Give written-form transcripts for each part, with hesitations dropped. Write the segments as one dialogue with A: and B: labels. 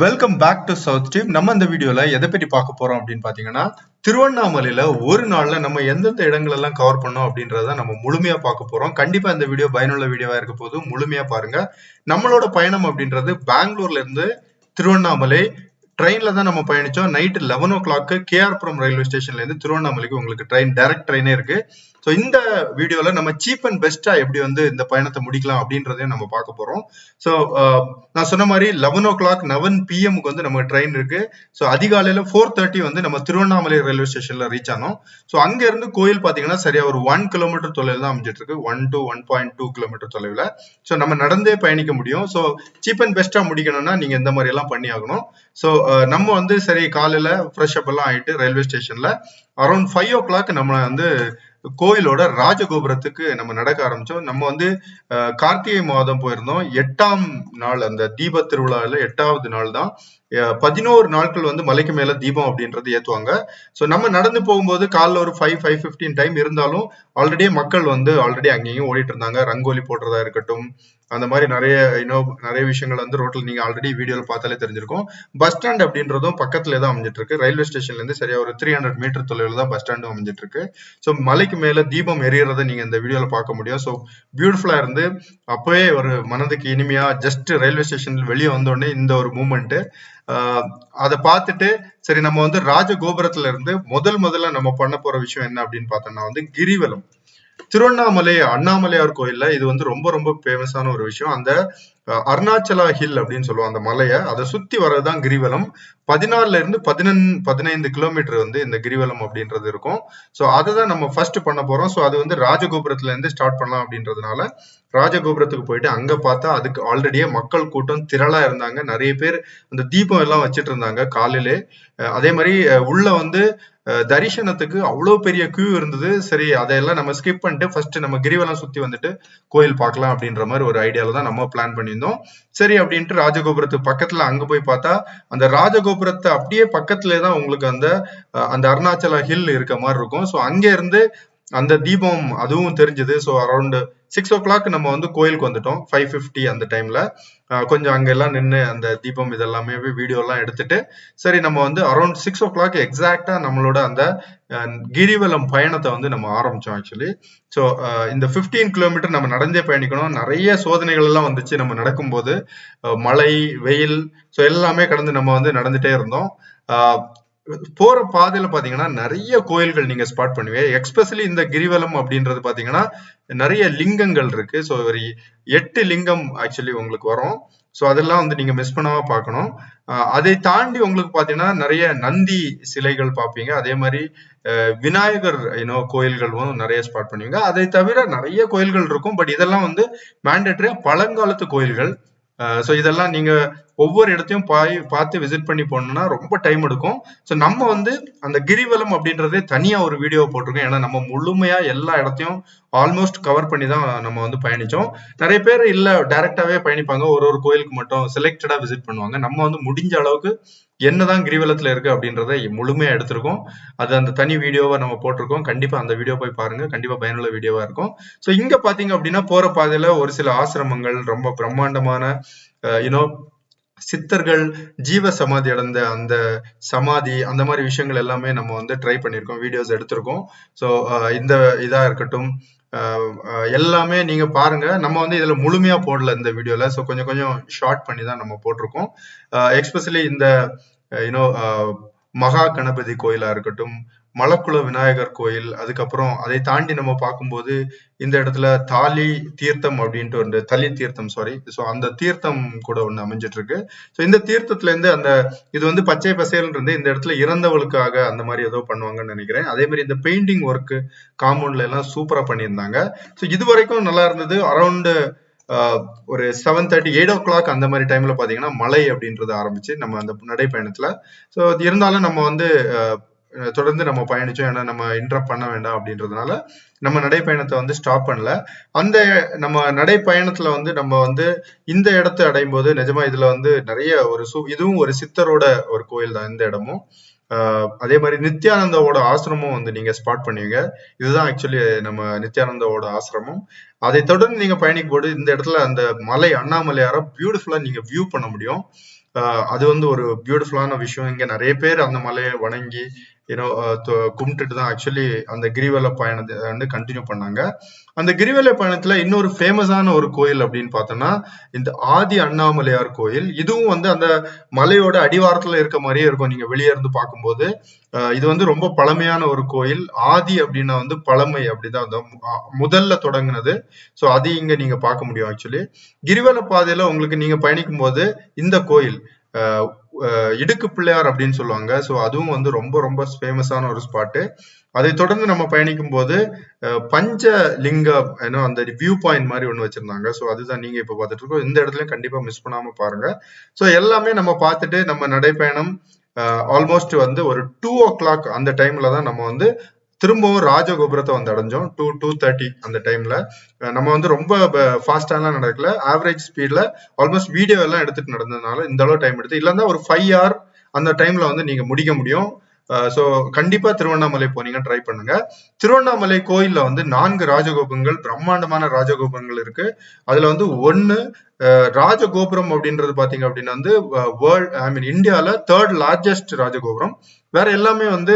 A: Welcome back to South Stream. நம்ம இந்த வீடியோல எதை பற்றி பார்க்க போறோம் அப்படின்னு பாத்தீங்கன்னா, திருவண்ணாமலையில ஒரு நாள்ல நம்ம எந்தெந்த இடங்கள் எல்லாம் கவர் பண்ணோம் அப்படின்றத நம்ம முழுமையா பார்க்க போறோம். கண்டிப்பா இந்த வீடியோ பயனுள்ள வீடியோவா இருக்க போது முழுமையா பாருங்க. நம்மளோட பயணம் அப்படின்றது பெங்களூர்ல இருந்து திருவண்ணாமலை ட்ரெயின்ல தான் நம்ம பயணிச்சோம். நைட் 11 o'clock கேஆர்புரம் ரயில்வே ஸ்டேஷன்ல இருந்து திருவண்ணாமலைக்கு உங்களுக்கு டைரக்ட் ட்ரெயினே இருக்கு. ஸோ இந்த வீடியோல நம்ம சீப் அண்ட் பெஸ்டா எப்படி வந்து இந்த பயணத்தை முடிக்கலாம் அப்படின்றதையும் நம்ம பார்க்க போறோம். ஸோ நான் சொன்ன மாதிரி 11 o'clock 11 PM வந்து நம்ம ட்ரெயின் இருக்கு. ஸோ அதிகாலையில 4:30 வந்து நம்ம திருவண்ணாமலை ரயில்வே ஸ்டேஷன்ல ரீச் ஆனோம். ஸோ அங்க இருந்து கோயில் பாத்தீங்கன்னா சரியா ஒரு 1 kilometer தொலைவில் தான் அமைஞ்சிட்டு இருக்கு. 1 to 1.2 kilometer தொலைவில். ஸோ நம்ம நடந்தே பயணிக்க முடியும். ஸோ சீப் அண்ட் பெஸ்டா முடிக்கணும்னா நீங்க இந்த மாதிரி எல்லாம் பண்ணி ஆகணும். ஸோ நம்ம வந்து சரி காலையில ஃப்ரெஷ் அப் எல்லாம் ஆயிட்டு ரயில்வே ஸ்டேஷன்ல அரௌண்ட் 5 o'clock நம்ம வந்து கோயிலோட ராஜகோபுரத்துக்கு நம்ம நடக்க ஆரம்பிச்சோம். நம்ம வந்து கார்த்திகை மாதம் போயிருந்தோம். 8ஆம் நாள் அந்த தீப திருவிழாவில் 8வது நாள் தான். 11 நாட்கள் வந்து மலைக்கு மேல தீபம் அப்படின்றது ஏத்துவாங்க. ஸோ நம்ம நடந்து போகும்போது காலைல ஒரு 5:15 டைம் இருந்தாலும் ஆல்ரெடி மக்கள் வந்து அங்கேயும் ஓடிட்டு இருந்தாங்க. ரங்கோலி போடுறதா இருக்கட்டும், அந்த மாதிரி நிறைய விஷயங்கள் வந்து ரோட்ல நீங்க ஆல்ரெடி வீடியோல பார்த்தாலே தெரிஞ்சிருக்கும். பஸ் ஸ்டாண்ட் அப்படின்றதும் பக்கத்துல தான் அமைஞ்சிட்டு இருக்கு. ரயில்வே ஸ்டேஷன்ல இருந்து சரியா ஒரு 300 மீட்டர் தொலைவில் தான் பஸ் ஸ்டாண்டும் அமைஞ்சிட்டு இருக்கு. ஸோ மலைக்கு மேல தீபம் எரியறதை நீங்க இந்த வீடியோல பார்க்க முடியும். ஸோ பியூட்டிஃபுல்லா இருந்து அப்பவே ஒரு மனதுக்கு இனிமையா ஜஸ்ட் ரயில்வே ஸ்டேஷன்ல வெளியே வந்தோடனே இந்த ஒரு மூமெண்ட் அதை பார்த்துட்டு சரி நம்ம வந்து ராஜகோபுரத்துல இருந்து முதல்ல நம்ம பண்ண போற விஷயம் என்ன அப்படின்னு பார்த்தோம்னா வந்து கிரிவலம். திருவண்ணாமலை அண்ணாமலையார் கோயில்ல இது வந்து ரொம்ப ஃபேமஸான ஒரு விஷயம். அந்த அருணாச்சலா ஹில் அப்படின்னு சொல்லுவோம் அந்த மலையை, அதை சுத்தி வர்றதுதான் கிரிவலம். 16ல இருந்து 15 கிலோமீட்டர் வந்து இந்த கிரிவலம் அப்படின்றது இருக்கும். ஸோ அதை தான் நம்ம ஃபர்ஸ்ட் பண்ண போறோம். ஸோ அது வந்து ராஜகோபுரத்துல இருந்து ஸ்டார்ட் பண்ணலாம் அப்படின்றதுனால ராஜகோபுரத்துக்கு போயிட்டு அங்க பார்த்தா அதுக்கு ஆல்ரெடியே மக்கள் கூட்டம் திரளா இருந்தாங்க. நிறைய பேர் அந்த தீபம் எல்லாம் வச்சிட்டு இருந்தாங்க காலையிலே. அதே மாதிரி உள்ள வந்து தரிசனத்துக்கு அவ்வளவு பெரிய கியூ இருந்தது. சரி அதையெல்லாம் நம்ம ஸ்கிப் பண்ணிட்டு ஃபர்ஸ்ட் நம்ம கிரிவலம் சுத்தி வந்துட்டு கோயில் பார்க்கலாம் அப்படின்ற மாதிரி ஒரு ஐடியால தான் நம்ம பிளான் பண்ணியிருந்தோம். சரி அப்படின்ட்டு ராஜகோபுரத்துக்கு பக்கத்துல அங்க போய் பார்த்தா அந்த ராஜகோபுரத்தை அப்படியே பக்கத்துலேயே தான் உங்களுக்கு அந்த அருணாச்சலா ஹில் இருக்க மாதிரி இருக்கும். ஸோ அங்க இருந்து அந்த தீபம் அதுவும் தெரிஞ்சது. ஸோ அரௌண்ட் 6 o'clock நம்ம வந்து கோயிலுக்கு வந்துட்டோம். 5:50 அந்த டைம்ல கொஞ்சம் அங்கெல்லாம் நின்று அந்த தீபம் இதெல்லாமே வீடியோ எல்லாம் எடுத்துட்டு சரி நம்ம வந்து அரௌண்ட் 6 o'clock எக்ஸாக்டா நம்மளோட அந்த கிரிவலம் பயணத்தை வந்து நம்ம ஆரம்பிச்சோம் ஆக்சுவலி. ஸோ இந்த 15 கிலோமீட்டர் நம்ம நடந்தே பயணிக்கணும். நிறைய சோதனைகள் எல்லாம் வந்துச்சு நம்ம நடக்கும்போது. மழை, வெயில், ஸோ எல்லாமே கடந்து நம்ம வந்து நடந்துட்டே இருந்தோம். போற பாதையில பாத்தீங்கன்னா நிறைய கோயில்கள் நீங்க ஸ்பாட் பண்ணுவீங்க. எக்ஸ்பெஷலி இந்த கிரிவலம் அப்படின்றது பாத்தீங்கன்னா நிறைய லிங்கங்கள் இருக்கு. ஸோ ஒரு 8 லிங்கம் ஆக்சுவலி உங்களுக்கு வரும். ஸோ அதெல்லாம் வந்து நீங்க மிஸ் பண்ணாம பார்க்கணும். அதை தாண்டி உங்களுக்கு பாத்தீங்கன்னா நிறைய நந்தி சிலைகள் பார்ப்பீங்க. அதே மாதிரி விநாயகர் கோயில்களும் நிறைய ஸ்பாட் பண்ணுவீங்க. அதை தவிர நிறைய கோயில்கள் இருக்கும். பட் இதெல்லாம் வந்து மேண்டேட்டரியா பழங்காலத்து கோயில்கள். ஸோ இதெல்லாம் நீங்க ஒவ்வொரு இடத்தையும் பார்த்து விசிட் பண்ணி போனோம்னா ரொம்ப டைம் எடுக்கும். ஸோ நம்ம வந்து அந்த கிரிவலம் அப்படின்றதே தனியா ஒரு வீடியோ போட்டிருக்கோம். ஏன்னா நம்ம முழுமையா எல்லா இடத்தையும் ஆல்மோஸ்ட் கவர் பண்ணி தான் நம்ம வந்து பயணிச்சோம். நிறைய பேர் இல்ல டைரக்டாவே பயணிப்பாங்க, ஒரு கோயிலுக்கு மட்டும் செலக்டடா விசிட் பண்ணுவாங்க. நம்ம வந்து முடிஞ்ச அளவுக்கு என்னதான் கிரிவலத்துல இருக்கு அப்படின்றத முழுமையா எடுத்திருக்கோம். அது அந்த தனி வீடியோவா நம்ம போட்டிருக்கோம். கண்டிப்பா அந்த வீடியோ போய் பாருங்க. கண்டிப்பா பயனுள்ள வீடியோவா இருக்கும். ஸோ இங்க பாத்தீங்க அப்படின்னா போற பாதையில ஒரு சில ஆசிரமங்கள், ரொம்ப பிரம்மாண்டமான சித்தர்கள் ஜீவ சமாதி அடைந்த அந்த சமாதி, அந்த மாதிரி விஷயங்கள் எல்லாமே நம்ம வந்து ட்ரை பண்ணியிருக்கோம், வீடியோஸ் எடுத்திருக்கோம். ஸோ இந்த இதா இருக்கட்டும் எல்லாமே நீங்க பாருங்க. நம்ம வந்து இதுல முழுமையா போடல இந்த வீடியோல. ஸோ கொஞ்சம் ஷார்ட் பண்ணி தான் நம்ம போட்டிருக்கோம். எக்ஸ்பெஷலி இந்த மகா கணபதி கோயிலா இருக்கட்டும், மலக்குள விநாயகர் கோயில், அதுக்கப்புறம் அதை தாண்டி நம்ம பார்க்கும்போது இந்த இடத்துல தாலி தீர்த்தம் அப்படின்ட்டு ஒரு தலி தீர்த்தம் ஸோ அந்த தீர்த்தம் கூட ஒண்ணு அமைஞ்சிட்டு இருக்கு. ஸோ இந்த தீர்த்தத்துல இருந்து அந்த இது வந்து பச்சை பசேல் இருந்து இந்த இடத்துல இறந்தவளுக்காக அந்த மாதிரி ஏதோ பண்ணுவாங்கன்னு நினைக்கிறேன். அதே மாதிரி இந்த பெயிண்டிங் ஒர்க் காம்பவுண்ட்ல எல்லாம் சூப்பரா பண்ணியிருந்தாங்க. ஸோ இது வரைக்கும் நல்லா இருந்தது. அரௌண்ட் ஒரு 7:30 8 o'clock அந்த மாதிரி டைம்ல பாத்தீங்கன்னா மழை அப்படின்றது ஆரம்பிச்சு நம்ம அந்த நடைப்பயணத்துல. ஸோ இருந்தாலும் நம்ம வந்து தொடர்ந்து நம்ம பயணிச்சோம். ஏன்னா நம்ம இன்டரப்ட் பண்ண வேண்டாம் அப்படின்றதுனால நம்ம நடைப்பயணத்தை வந்து ஸ்டாப் பண்ணல. அந்த நம்ம நடைப்பயணத்துல வந்து நம்ம வந்து இந்த இடத்தை அடையும் போது நிஜமா இதுல வந்து நிறைய இதுவும் ஒரு சித்தரோட ஒரு கோயில் தான் இந்த இடமும். அதே மாதிரி நித்யானந்தாவோட ஆசிரமம் வந்து நீங்க ஸ்பாட் பண்ணுவீங்க. இதுதான் ஆக்சுவலி நம்ம நித்யானந்தாவோட ஆசிரமம். அதை தொடர்ந்து நீங்க பயணிக்கும் போது இந்த இடத்துல அந்த மலை அண்ணாமலையார பியூட்டிஃபுல்லா நீங்க வியூ பண்ண முடியும். அது வந்து ஒரு பியூட்டிஃபுல்லான விஷயம். இங்க நிறைய பேர் அந்த மலையை வணங்கி கும்பிட்டுட்டு தான் ஆக்சுவலி அந்த கிரிவல பயணத்தை வந்து கண்டினியூ பண்ணாங்க. அந்த கிரிவல பயணத்துல இன்னொரு ஃபேமஸான ஒரு கோயில் அப்படின்னு பார்த்தோம்னா இந்த ஆதி அண்ணாமலையார் கோயில். இதுவும் வந்து அந்த மலையோட அடிவாரத்துல இருக்க மாதிரியே இருக்கும் நீங்க வெளியே இருந்து பார்க்கும்போது. இது வந்து ரொம்ப பழமையான ஒரு கோயில். ஆதி அப்படின்னா வந்து பழமை அப்படிதான், அந்த முதல்ல தொடங்குனது. ஸோ அது இங்க நீங்க பார்க்க முடியும். ஆக்சுவலி கிரிவல பாதையில உங்களுக்கு நீங்க பயணிக்கும் போது இந்த கோயில் இடுக்கு பிள்ளையார் அப்படின்னு சொல்லுவாங்க. ஸோ அதுவும் வந்து ரொம்ப ரொம்ப ஃபேமஸான ஒரு ஸ்பாட்டு. அதை தொடர்ந்து நம்ம பயணிக்கும் போது பஞ்சலிங்க அந்த வியூ பாயிண்ட் மாதிரி ஒன்று வச்சிருந்தாங்க. ஸோ அதுதான் நீங்க இப்ப பார்த்துட்டு இருக்கோம். இந்த இடத்துல கண்டிப்பா மிஸ் பண்ணாம பாருங்க. ஸோ எல்லாமே நம்ம பார்த்துட்டு நம்ம நடைப்பயணம் ஆல்மோஸ்ட் வந்து ஒரு 2:00 அந்த டைம்ல தான் நம்ம வந்து திரும்பவும் ராஜகோபுரத்தை வந்து அடைஞ்சோம். 2:30 அந்த டைம்ல. நம்ம வந்து ரொம்ப ஃபாஸ்டாலாம் நடக்கல, ஆவரேஜ் ஸ்பீட்ல ஆல்மோஸ்ட் வீடியோ எல்லாம் எடுத்துட்டு நடந்ததுனால இந்த அளவு டைம் எடுத்து, இல்லைன்னா ஒரு 5 hour அந்த டைம்ல வந்து நீங்க முடிக்க முடியும். ஸோ கண்டிப்பா திருவண்ணாமலை போனீங்க ட்ரை பண்ணுங்க. திருவண்ணாமலை கோயில்ல வந்து 4 ராஜகோபுரங்கள், பிரம்மாண்டமான ராஜகோபுரங்கள் இருக்கு. அதுல வந்து ஒன்னு ராஜகோபுரம் அப்படின்றது பாத்தீங்க அப்படின்னா வந்து இந்தியால 3rd லார்ஜஸ்ட் ராஜகோபுரம். வேற எல்லாமே வந்து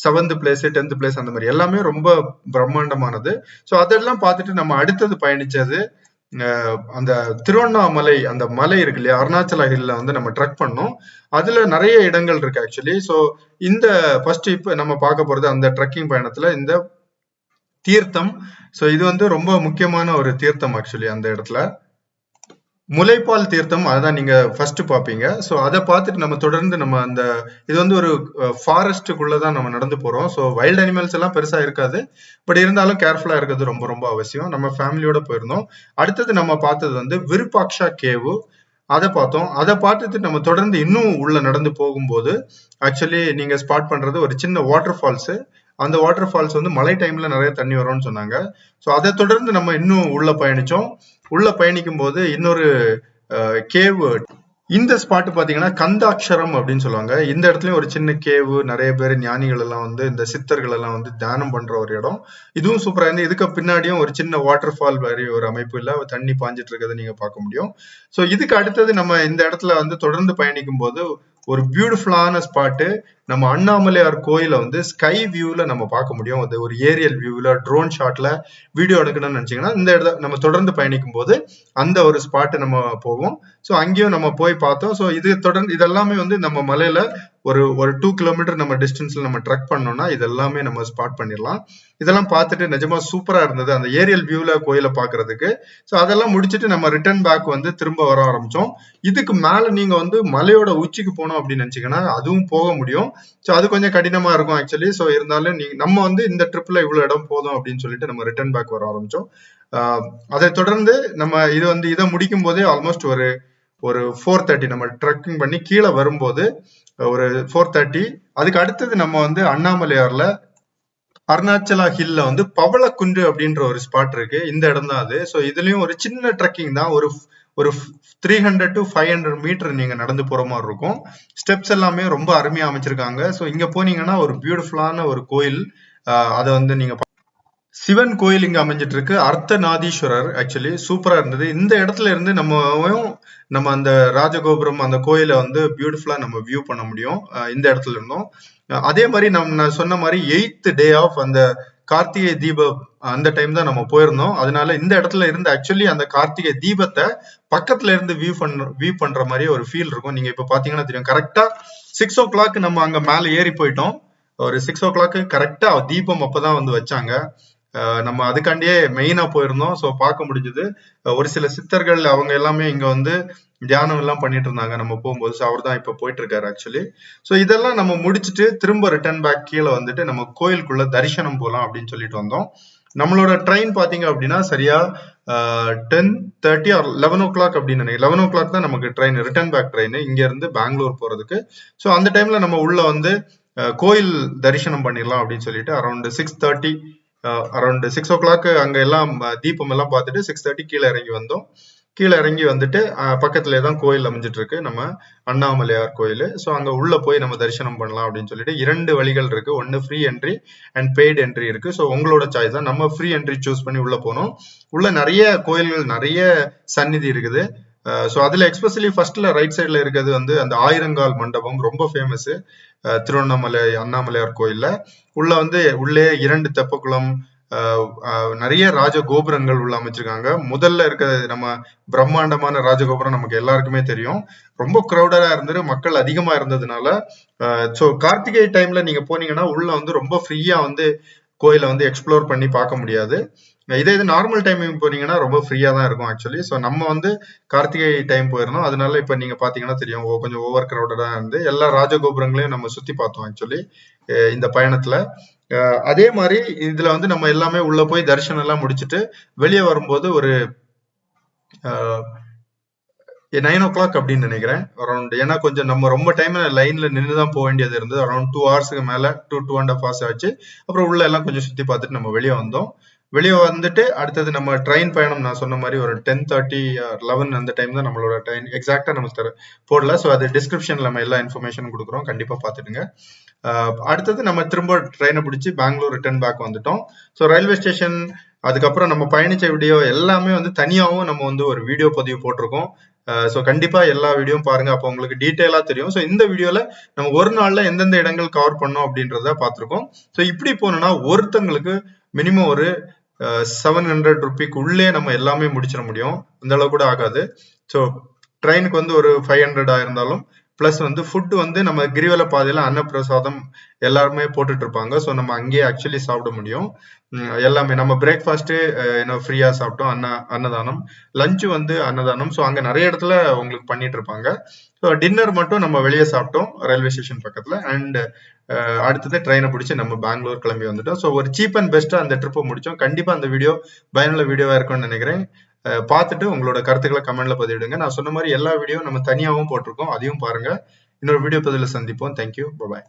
A: 7th பிளேஸ் 10th பிளேஸ் அந்த மாதிரி எல்லாமே ரொம்ப பிரம்மாண்டமானது. ஸோ அதெல்லாம் பார்த்துட்டு நம்ம அடுத்தது பயணிச்சது அந்த திருவண்ணாமலை, அந்த மலை இருக்கு இல்லையா, அருணாச்சலா ஹில்ல வந்து நம்ம ட்ரெக் பண்ணோம். அதுல நிறைய இடங்கள் இருக்கு ஆக்சுவலி. ஸோ இந்த ஃபர்ஸ்ட் இப்ப நம்ம பார்க்க போறது அந்த ட்ரெக்கிங் பயணத்துல இந்த தீர்த்தம். ஸோ இது வந்து ரொம்ப முக்கியமான ஒரு தீர்த்தம் ஆக்சுவலி அந்த இடத்துல. முலைப்பால் தீர்த்தம், அதான் நீங்க ஃபர்ஸ்ட் பாப்பீங்க. ஸோ அதை பார்த்துட்டு நம்ம தொடர்ந்து நம்ம அந்த இது வந்து ஒரு ஃபாரஸ்ட்டுக்குள்ளதான் நம்ம நடந்து போறோம். ஸோ வைல்ட் அனிமல்ஸ் எல்லாம் பெருசா இருக்காது, பட் இருந்தாலும் கேர்ஃபுல்லா இருக்கிறது ரொம்ப ரொம்ப அவசியம். நம்ம ஃபேமிலியோட போயிருந்தோம். அடுத்தது நம்ம பார்த்தது வந்து விருப்பாக்ஷா கேவு, அதை பார்த்தோம். அதை பார்த்துட்டு நம்ம தொடர்ந்து இன்னும் உள்ள நடந்து போகும்போது ஆக்சுவலி நீங்க ஸ்பாட் பண்றது ஒரு சின்ன வாட்டர் ஃபால்ஸ். அந்த வாட்டர் ஃபால்ஸ் வந்து மழை டைம்ல நிறைய தண்ணி வரும்னு சொன்னாங்க. ஸோ அதை தொடர்ந்து நம்ம இன்னும் உள்ள பயணிச்சோம். உள்ள பயணிக்கும் போது இன்னொரு கேவ், இந்த ஸ்பாட் பாத்தீங்கன்னா கந்தாட்சரம் அப்படின்னு சொல்லுவாங்க. இந்த இடத்துலயும் ஒரு சின்ன கேவு, நிறைய பேர் ஞானிகள் எல்லாம் வந்து இந்த சித்தர்கள் எல்லாம் வந்து தியானம் பண்ற ஒரு இடம். இதுவும் சூப்பரா இருந்து, இதுக்கு பின்னாடியும் ஒரு சின்ன வாட்டர் ஃபால் மாதிரி ஒரு அமைப்பு இல்ல, தண்ணி பாஞ்சிட்டு இருக்கிறத நீங்க பார்க்க முடியும். ஸோ இதுக்கு அடுத்தது நம்ம இந்த இடத்துல வந்து தொடர்ந்து பயணிக்கும் போது ஒரு பியூட்டிஃபுல்லான ஸ்பாட்டு, நம்ம அண்ணாமலையார் கோயிலை வந்து ஸ்கை வியூல நம்ம பார்க்க முடியும். அது ஒரு ஏரியல் வியூல ட்ரோன் ஷாட்ல வீடியோ எடுக்கணும்னு நினைச்சீங்கன்னா இந்த இடத்த நம்ம தொடர்ந்து பயணிக்கும் போது அந்த ஒரு ஸ்பாட்டு நம்ம போவோம். ஸோ அங்கேயும் நம்ம போய் பார்த்தோம். ஸோ இது தொடர்ந்து இதெல்லாமே வந்து நம்ம மலையில ஒரு 2 கிலோமீட்டர் நம்ம டிஸ்டன்ஸ்ல நம்ம ட்ரெக் பண்ணோம்னா இதெல்லாமே நம்ம ஸ்பாட் பண்ணிடலாம். இதெல்லாம் பார்த்துட்டு நிஜமா சூப்பரா இருந்தது அந்த ஏரியல் வியூல கோயிலை பாக்குறதுக்கு. ஸோ அதெல்லாம் முடிச்சுட்டு நம்ம ரிட்டர்ன் பேக் வந்து திரும்ப வர ஆரம்பிச்சோம். இதுக்கு மேல நீங்க வந்து மலையோட உச்சிக்கு போனோம் அப்படின்னு நினைச்சீங்கன்னா அதுவும் போக முடியும். ஸோ அது கொஞ்சம் கடினமா இருக்கும் ஆக்சுவலி. ஸோ இருந்தாலும் நம்ம வந்து இந்த ட்ரிப்ல இவ்வளவு இடம் போதும் அப்படின்னு சொல்லிட்டு நம்ம ரிட்டர்ன் பேக் வர ஆரம்பிச்சோம். அதை தொடர்ந்து நம்ம இது வந்து இதை முடிக்கும் போதே ஆல்மோஸ்ட் ஒரு 4:30 நம்ம ட்ரெக்கிங் பண்ணி கீழே வரும்போது ஒரு 4:30. அதுக்கு அடுத்தது நம்ம வந்து அண்ணாமலையார்ல அருணாச்சலா ஹில்ல வந்து பவளக்குன்று அப்படின்ற ஒரு ஸ்பாட் இருக்கு. இந்த இடம் தான் அது. ஸோ இதுலயும் ஒரு சின்ன ட்ரெக்கிங் தான், ஒரு 300 to 500 மீட்டர் நீங்க நடந்து போற மாதிரி இருக்கும். ஸ்டெப்ஸ் எல்லாமே ரொம்ப அருமையா அமைச்சிருக்காங்க. ஸோ இங்க போனீங்கன்னா ஒரு பியூட்டிஃபுல்லான ஒரு கோயில், அதை வந்து நீங்க சிவன் கோயில் இங்க அமைஞ்சிட்டு இருக்கு. அர்த்தநாதீஸ்வரர் ஆக்சுவலி சூப்பரா இருந்தது. இந்த இடத்துல இருந்து நம்ம அந்த ராஜகோபுரம் அந்த கோயிலை வந்து பியூட்டிஃபுல்லா நம்ம வியூ பண்ண முடியும் இந்த இடத்துல இருந்தோம். அதே மாதிரி நான் சொன்ன மாதிரி 8th டே ஆஃப் அந்த கார்த்திகை தீபம் அந்த டைம் தான் நம்ம போயிருந்தோம். அதனால இந்த இடத்துல இருந்து ஆக்சுவலி அந்த கார்த்திகை தீபத்தை பக்கத்துல இருந்து வியூ பண்ற மாதிரி ஒரு ஃபீல் இருக்கும். நீங்க இப்ப பாத்தீங்கன்னா தெரியும், கரெக்டா 6 o'clock நம்ம அங்க மேல ஏறி போயிட்டோம். ஒரு 6 o'clock கரெக்டா தீபம் அப்பதான் வந்து வச்சாங்க. நம்ம அதுக்காண்டியே மெயினா போயிருந்தோம். ஸோ பார்க்க முடிஞ்சது. ஒரு சில சித்தர்கள் அவங்க எல்லாமே இங்க வந்து தியானம் எல்லாம் பண்ணிட்டு இருந்தாங்க நம்ம போகும்போது. ஸோ அவர் தான் இப்ப போயிட்டு இருக்காரு ஆக்சுவலி. ஸோ இதெல்லாம் நம்ம முடிச்சுட்டு திரும்ப ரிட்டர்ன் பேக் கீழே வந்துட்டு நம்ம கோயிலுக்குள்ள தரிசனம் போலாம் அப்படின்னு சொல்லிட்டு வந்தோம். நம்மளோட ட்ரெயின் பாத்தீங்க அப்படின்னா சரியா 10:30 or 11 o'clock அப்படின்னு 11 o'clock தான் நமக்கு ட்ரெயின், ரிட்டர்ன் பேக் ட்ரெயின் இங்க இருந்து பெங்களூர் போறதுக்கு. ஸோ அந்த டைம்ல நம்ம உள்ள வந்து கோயில் தரிசனம் பண்ணிடலாம் அப்படின்னு சொல்லிட்டு அரௌண்ட் 6:30 அரௌண்ட் 6 o'clock அங்க எல்லாம் தீபம் எல்லாம் பார்த்துட்டு 6:30 கீழே இறங்கி வந்தோம். கீழே இறங்கி வந்துட்டு பக்கத்துல தான் கோயில் அமைஞ்சிட்டு இருக்கு, நம்ம அண்ணாமலையார் கோயில். ஸோ அங்க உள்ள போய் நம்ம தரிசனம் பண்ணலாம் அப்படின்னு சொல்லிட்டு 2 வழிகள் இருக்கு. ஒன்னு free entry and paid entry இருக்கு. ஸோ உங்களோட சாய்ஸ் தான். நம்ம ஃப்ரீ என்ட்ரி சூஸ் பண்ணி உள்ள போனோம். உள்ள நிறைய கோயில்கள், நிறைய சந்நிதி இருக்குது. ஸோ அதுல எக்ஸ்பெஷலி ஃபர்ஸ்ட்ல ரைட் சைட்ல இருக்கிறது வந்து அந்த ஆயிரங்கால் மண்டபம், ரொம்ப ஃபேமஸ் திருவண்ணாமலை அண்ணாமலையார் கோயில்ல. உள்ள வந்து உள்ளே 2 தெப்பக்குளம், நிறைய ராஜ கோபுரங்கள் உள்ள அமைச்சிருக்காங்க. முதல்ல இருக்க நம்ம பிரம்மாண்டமான ராஜகோபுரம் நமக்கு எல்லாருக்குமே தெரியும். ரொம்ப கிரௌடடா இருந்தது, மக்கள் அதிகமா இருந்ததுனால ஸோ கார்த்திகை டைம்ல நீங்க போனீங்கன்னா உள்ள வந்து ரொம்ப ஃப்ரீயா வந்து கோயிலை வந்து எக்ஸ்ப்ளோர் பண்ணி பார்க்க முடியாது. இதே இது நார்மல் டைம் போனீங்கன்னா ரொம்ப ஃப்ரீயா தான் இருக்கும் ஆக்சுவலி. ஸோ நம்ம வந்து கார்த்திகை டைம் போயிருந்தோம், அதனால இப்ப நீங்க பாத்தீங்கன்னா தெரியும் கொஞ்சம் ஓவர் கிரௌடடா இருந்து எல்லா ராஜகோபுரங்களையும் நம்ம சுத்தி பார்த்தோம் ஆக்சுவலி இந்த பயணத்துல. அதே மாதிரி இதுல வந்து நம்ம எல்லாமே உள்ள போய் தரிசனம் எல்லாம் முடிச்சுட்டு வெளியே வரும்போது ஒரு 9 o'clock அப்படின்னு நினைக்கிறேன் அரௌண்ட். ஏன்னா கொஞ்சம் நம்ம ரொம்ப டைம் லைன்ல நின்றுதான் போக வேண்டியது இருந்தது. அரௌண்ட் 2 hours மேல 2.5 hours ஆச்சு. அப்புறம் உள்ள எல்லாம் கொஞ்சம் சுத்தி பார்த்துட்டு நம்ம வெளியே வந்தோம். வெளியே வந்துட்டு அடுத்தது நம்ம ட்ரெயின் பயணம் நான் சொன்ன மாதிரி ஒரு 10:30 11 அந்த டைம் தான் நம்மளோட ட்ரெயின். எக்ஸாக்டா நம்ம போடல, ஸோ அது டிஸ்கிரிப்ஷன்ல நம்ம எல்லா இன்ஃபர்மேஷனும் கொடுக்குறோம், கண்டிப்பா பாத்துட்டுங்க. அடுத்தது நம்ம திரும்ப ட்ரெயினை பிடிச்சி பெங்களூர் ரிட்டர்ன் பேக் வந்துட்டோம். ஸோ ரயில்வே ஸ்டேஷன், அதுக்கப்புறம் நம்ம பயணிச்ச வீடியோ எல்லாமே வந்து தனியாகவும் நம்ம வந்து ஒரு வீடியோ பதிவு போட்டிருக்கோம். ஸோ கண்டிப்பா எல்லா வீடியோவும் பாருங்க, அப்போ உங்களுக்கு டீட்டெயிலா தெரியும். ஸோ இந்த வீடியோல நம்ம ஒரு நாள்ல எந்தெந்த இடங்கள் கவர் பண்ணோம் அப்படின்றத பார்த்திருக்கோம். ஸோ இப்படி போனோம்னா ஒருத்தங்களுக்கு மினிமம் ஒரு 700 ரூபிக்கு உள்ளே நம்ம எல்லாமே முடிச்சிட முடியும், அந்த அளவு கூட ஆகாது. ஸோ ட்ரெயினுக்கு வந்து ஒரு 500 இருந்தாலும் பிளஸ் வந்து ஃபுட் வந்து நம்ம கிரிவல பாதையில அன்னப்பிரசாதம் எல்லாருமே போட்டுட்டு இருப்பாங்க. ஸோ நம்ம அங்கேயே ஆக்சுவலி சாப்பிட முடியும். எல்லாமே நம்ம பிரேக்ஃபாஸ்ட் ஃப்ரீயா சாப்பிட்டோம், அன்னதானம். லஞ்சு வந்து அன்னதானம். ஸோ அங்க நிறைய இடத்துல உங்களுக்கு பண்ணிட்டு இருப்பாங்க. ஸோ டின்னர் மட்டும் நம்ம வெளியே சாப்பிட்டோம் ரயில்வே ஸ்டேஷன் பக்கத்துல. அண்ட் அடுத்தது ட்ரெயினை பிடிச்சி நம்ம பெங்களூர் கிளம்பி வந்துட்டோம். ஸோ ஒரு சீப் அண்ட் பெஸ்டா அந்த ட்ரிப்பை முடிச்சோம். கண்டிப்பா அந்த வீடியோ பயனுள்ள வீடியோவா இருக்கும்னு நினைக்கிறேன். பார்த்துட்டு உங்களோட கருத்துக்களை கமெண்ட்ல பதிவிடுங்க. நான் சொன்ன மாதிரி எல்லா வீடியோ நம்ம தனியாகவும் போட்டிருக்கோம், அதையும் பாருங்க. இன்னொரு வீடியோ பதிவில் சந்திப்போம். தேங்க்யூ, பாய்.